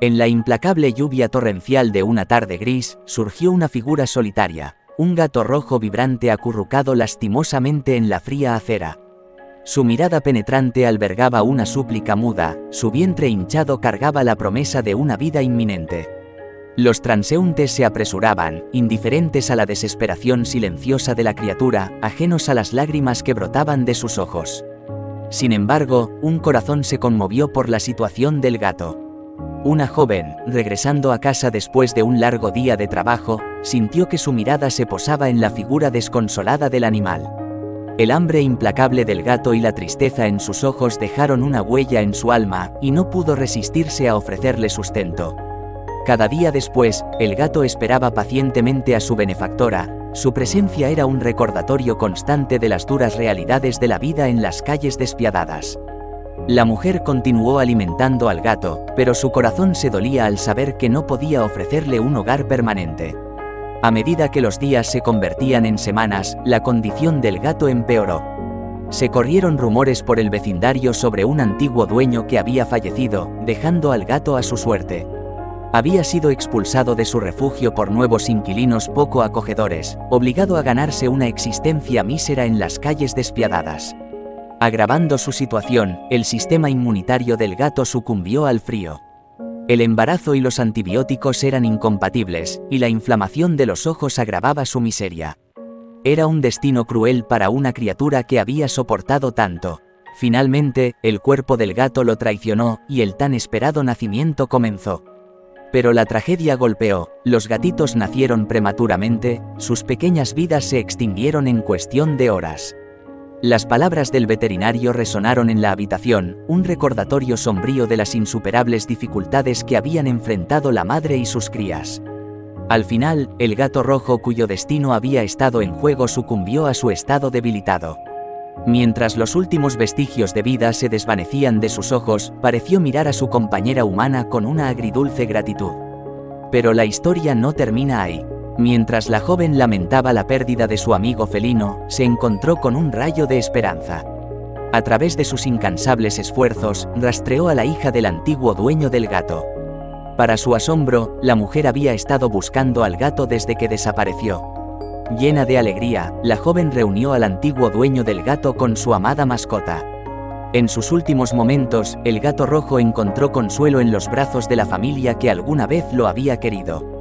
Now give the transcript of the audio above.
En la implacable lluvia torrencial de una tarde gris, surgió una figura solitaria, un gato rojo vibrante acurrucado lastimosamente en la fría acera. Su mirada penetrante albergaba una súplica muda, su vientre hinchado cargaba la promesa de una vida inminente. Los transeúntes se apresuraban, indiferentes a la desesperación silenciosa de la criatura, ajenos a las lágrimas que brotaban de sus ojos. Sin embargo, un corazón se conmovió por la situación del gato. Una joven, regresando a casa después de un largo día de trabajo, sintió que su mirada se posaba en la figura desconsolada del animal. El hambre implacable del gato y la tristeza en sus ojos dejaron una huella en su alma, y no pudo resistirse a ofrecerle sustento. Cada día después, el gato esperaba pacientemente a su benefactora. Su presencia era un recordatorio constante de las duras realidades de la vida en las calles despiadadas. La mujer continuó alimentando al gato, pero su corazón se dolía al saber que no podía ofrecerle un hogar permanente. A medida que los días se convertían en semanas, la condición del gato empeoró. Se corrieron rumores por el vecindario sobre un antiguo dueño que había fallecido, dejando al gato a su suerte. Había sido expulsado de su refugio por nuevos inquilinos poco acogedores, obligado a ganarse una existencia mísera en las calles despiadadas. Agravando su situación, el sistema inmunitario del gato sucumbió al frío. El embarazo y los antibióticos eran incompatibles, y la inflamación de los ojos agravaba su miseria. Era un destino cruel para una criatura que había soportado tanto. Finalmente, el cuerpo del gato lo traicionó, y el tan esperado nacimiento comenzó. Pero la tragedia golpeó, los gatitos nacieron prematuramente, sus pequeñas vidas se extinguieron en cuestión de horas. Las palabras del veterinario resonaron en la habitación, un recordatorio sombrío de las insuperables dificultades que habían enfrentado la madre y sus crías. Al final, el gato rojo cuyo destino había estado en juego sucumbió a su estado debilitado. Mientras los últimos vestigios de vida se desvanecían de sus ojos, pareció mirar a su compañera humana con una agridulce gratitud. Pero la historia no termina ahí. Mientras la joven lamentaba la pérdida de su amigo felino, se encontró con un rayo de esperanza. A través de sus incansables esfuerzos, rastreó a la hija del antiguo dueño del gato. Para su asombro, la mujer había estado buscando al gato desde que desapareció. Llena de alegría, la joven reunió al antiguo dueño del gato con su amada mascota. En sus últimos momentos, el gato rojo encontró consuelo en los brazos de la familia que alguna vez lo había querido.